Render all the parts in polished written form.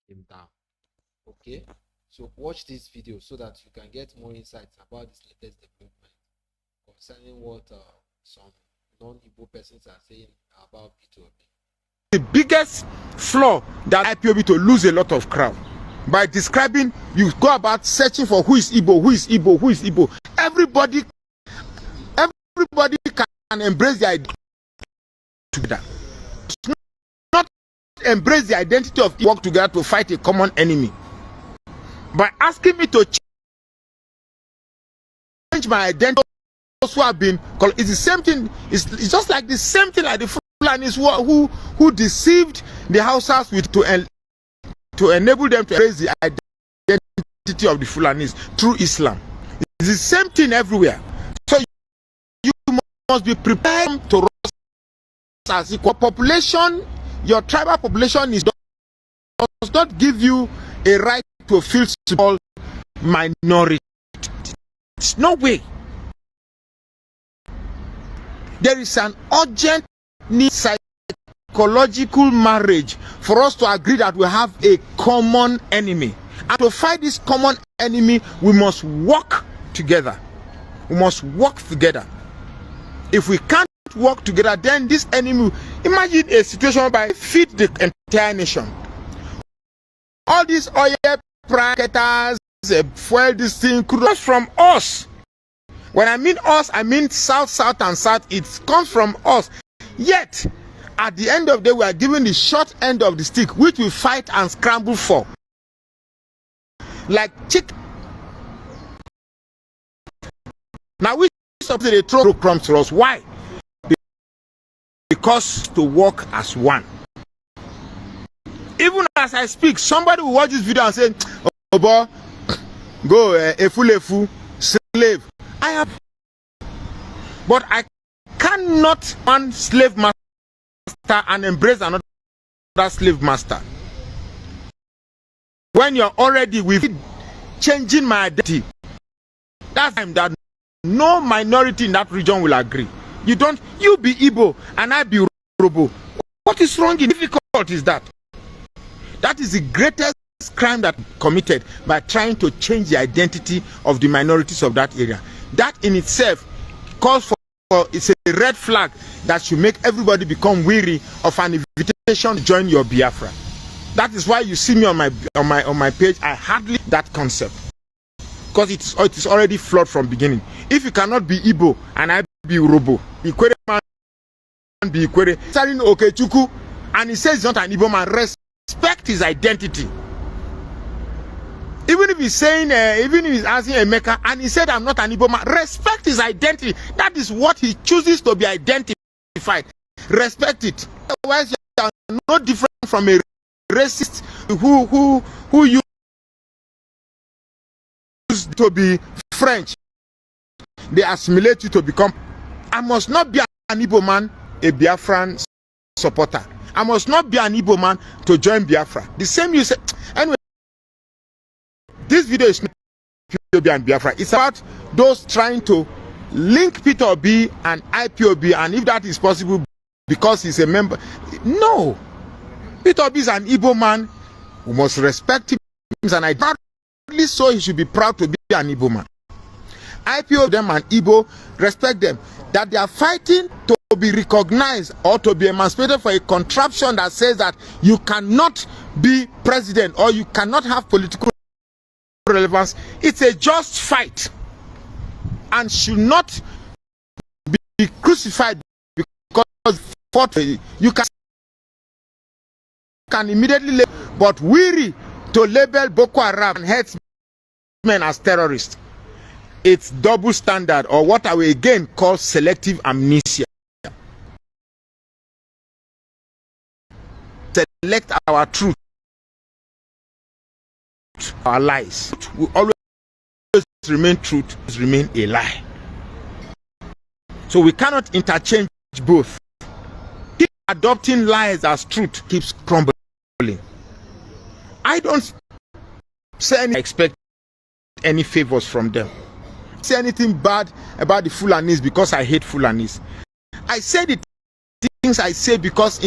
him down. Okay, so watch this video so that you can get more insights about this latest development concerning what some non-Igbo persons are saying about P2B. The biggest flaw that IPOB to lose a lot of crowd by describing, you go about searching for who is Igbo, who is Igbo, who is Igbo. Everybody can embrace the identity together. Not embrace the identity of work together to fight a common enemy. By asking me to change my identity, those who have been called, it's the same thing. It's just like the same thing like the Fulanis who deceived the Hausas with to enable them to embrace the identity of the Fulanis through Islam. It's the same thing everywhere. So you must be prepared to rise as equal. Population, your tribal population does not give you a right to feel small minority. It's no way. There is an urgent need, psychological marriage, for us to agree that we have a common enemy. And to fight this common enemy, we must work together. We must work together. If we can't work together, then this enemy, imagine a situation whereby feed the entire nation. All these oil bracketers, fuel, this thing comes from us. When I mean us, I mean south, south, and south. It comes from us. Yet, at the end of the day, we are given the short end of the stick, which we fight and scramble for. Like chick. Now we something they throw crumbs to us. Why? Because to work as one. Even as I speak, somebody will watch this video and say, "Oh boy, go a fool, slave." I have, but I cannot one slave master and embrace another slave master. When you're already with changing my identity, that's time that no minority in that region will agree. You be Igbo and I be Robo. What is wrong in difficult is that? That is the greatest crime that committed by trying to change the identity of the minorities of that area. That in itself calls for it's a red flag that should make everybody become weary of an invitation to join your Biafra. That is why you see me on my page. I hardly that concept because it is already flawed from beginning. If you cannot be Igbo and I be Robo, Ikwere man be Ikwere, starting Okechukwu, and he says he's not an Igbo man, respect his identity. Even if he's saying, even if he's asking Emeka, and he said, "I'm not an Igbo man," respect his identity. That is what he chooses to be identified. Respect it. Otherwise, you are no different from a racist who used to be French. They assimilate you to become. I must not be an Igbo man, a Biafran supporter. I must not be an Igbo man to join Biafra. The same you say. Anyway. This video is not P2B and Biafra. It's about those trying to link P2B and IPOB, and if that is possible because he's a member. No. P2B is an Igbo man. We must respect him, and I proudly so he should be proud to be an Igbo man. IPOB them and Igbo, respect them. That they are fighting to be recognized or to be emancipated for a contraption that says that you cannot be president or you cannot have political relevance. It's a just fight and should not be crucified because you can immediately label, but weary to label Boko Haram and herdsmen as terrorists. It's double standard, or what I will again call selective amnesia. Select our truth, our lies. We always remain truth, remain a lie. So we cannot interchange both. Keep adopting lies as truth keeps crumbling. I don't say any expect any favors from them. Say anything bad about the Fulanis because I hate Fulanis. I say the things I say because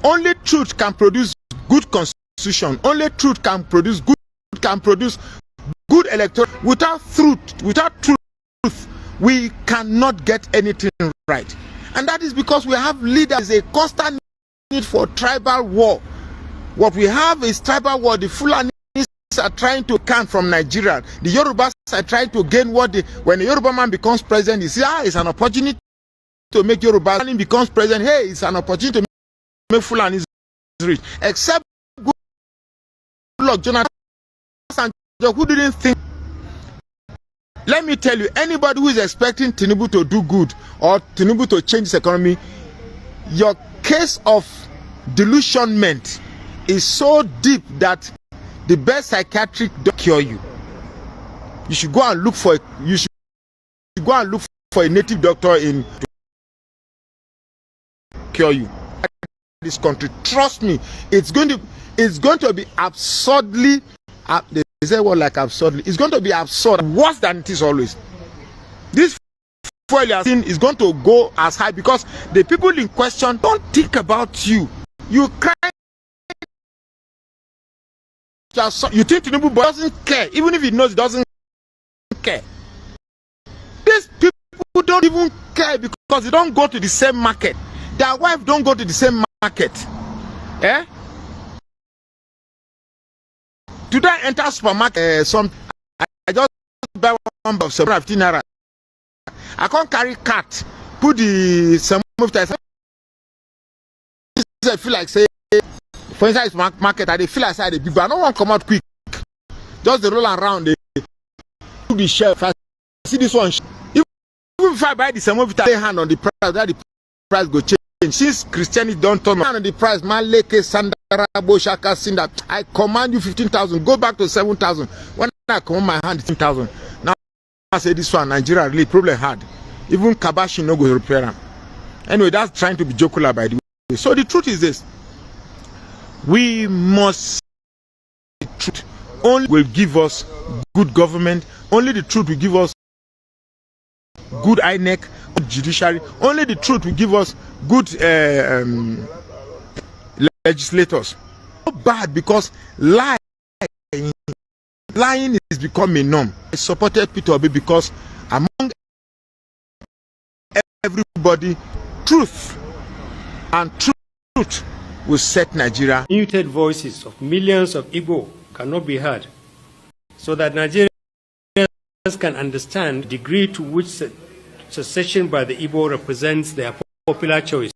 only truth can produce good constitution. Only truth can produce good electoral. Without truth, we cannot get anything right. And that is because we have leaders, a constant need for tribal war. What we have is tribal war. The Fulanis are trying to can from Nigeria. The Yorubas are trying to gain what when the Yoruba man becomes president, you see, it's an opportunity to make Yoruba man becomes president. Hey, it's an opportunity to make Fulanis rich. Except Goodluck Jonathan, who didn't think. Let me tell you, anybody who is expecting Tinubu to do good or Tinubu to change his economy, your case of delusionment is so deep that the best psychiatric don't cure you. You should go and look for a native doctor in to cure you. This country, trust me, it's going to be absurdly. They say what like absurdly? It's going to be absurd, worse than it is always. This fuel you are seeing is going to go as high because the people in question don't think about you. You cry. You think Tinubu doesn't care, even if he knows he doesn't care. These people don't even care because they don't go to the same market. Their wife don't go to the same market. Eh? Today I enter supermarket, I just buy one of 750 naira. I can't carry cart, put the some I feel like say for inside market, I feel like say the people I don't want to come out quick. Just the roll around, they do the shelf. I see this one. Even if I buy the same lay hand on the price, that the price go change. Since Christianity don't turn on the price, Maleke, Sandara, Boshaka, Sinda, I command you 15,000. Go back to 7,000. When I command my hand, 15,000. Now I say this one, Nigeria really problem hard. Even Kabashi no go repair them. Anyway, that's trying to be jocular by the way. So the truth is this: we must. The truth only will give us good government. Only the truth will give us good INEC, good judiciary. Only the truth will give us good legislators. Not bad because lying is becoming a norm. I supported Peter Obi because among everybody, truth will set Nigeria. Muted voices of millions of Igbo cannot be heard, so that Nigerians can understand the degree to which secession by the Igbo represents their popular choice.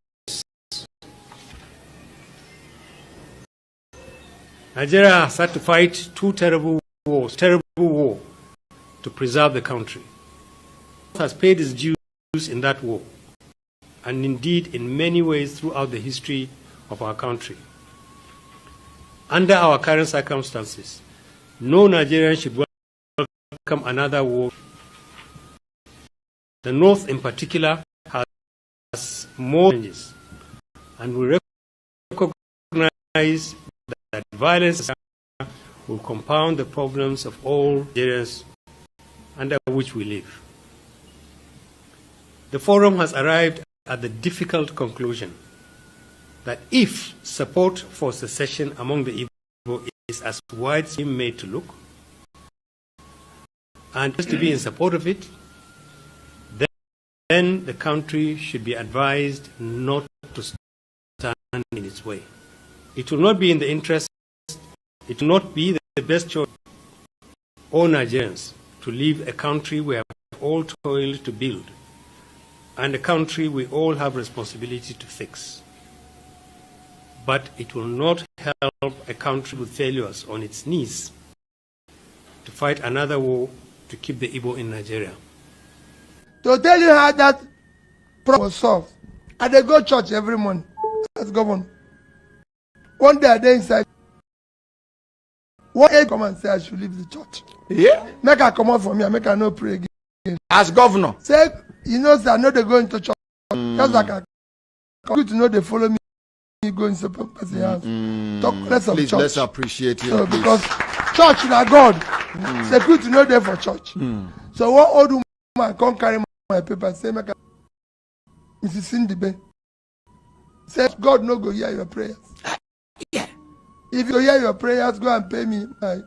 Nigeria has had to fight two terrible war to preserve the country. It has paid its dues in that war, and indeed in many ways throughout the history of our country. Under our current circumstances, no Nigerian should welcome another war. The North in particular has more challenges, and we recognize that violence will compound the problems of all Nigerians under which we live. The forum has arrived at the difficult conclusion that if support for secession among the Igbo is as wide as made to look, and just to be in support of it, then the country should be advised not to stand in its way. It will not be in the interest, it will not be the best choice for all Nigerians to leave a country we have all toiled to build, and a country we all have responsibility to fix. But it will not help a country with failures on its knees to fight another war to keep the Igbo in Nigeria. To tell you how that problem was solved, I dey go church every morning as governor. One day I dey inside. One aide come and say I should leave the church. Yeah. Make I come out from here, make I no pray again. As governor. Say, you know, say I know they go into church. Just like I come to know they follow me go in some person's house. Talk less of Please, church. let's appreciate you. So because church na God, security no there for church. So one old woman come carry my paper and say, make I Mrs. Cindy Bay. Say God no go hear your prayers. Yeah. If you hear your prayers, go and pay me my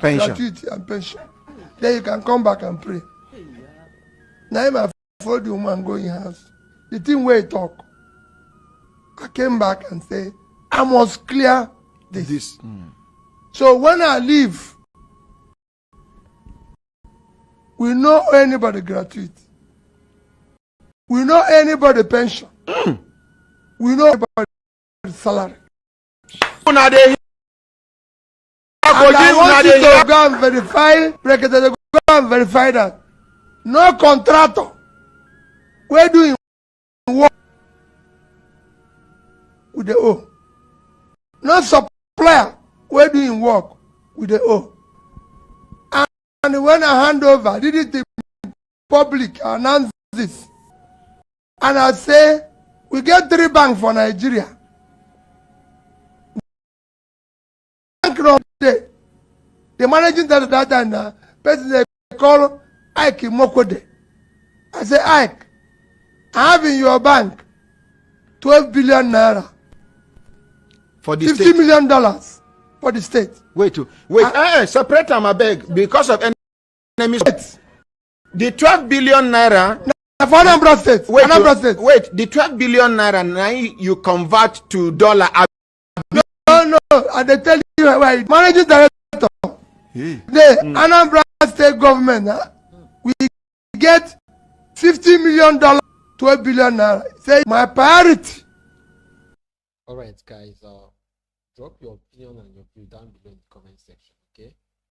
Pension. gratuity and pension. Then you can come back and pray. Now I followed the woman go in house. The thing where he talk, I came back and say, I must clear this. So when I leave, we know anybody gratuity. We know anybody pension. We know anybody salary. And I want you to go and verify, go and verify that no contractor we're doing work with the O. No supplier we're doing work with the O. And when I hand over, did it in public, I announce this. And I say, we get 3 banks for Nigeria. The managing director that time, person they call Ike Mokode. I say, Ike, I have in your bank 12 billion naira. For the $50 state. million for the state. Wait, separate them, I beg, because of enemies. The 12 billion naira. For Anambra State. Wait, Anambra State. wait, the 12 billion naira now you convert to dollar. No, and they tell you why. Managing director. The Anambra State government, we get $50 million, 12 billion naira. Say my priority. All right, guys. Drop your opinion and your view down below in the comment section.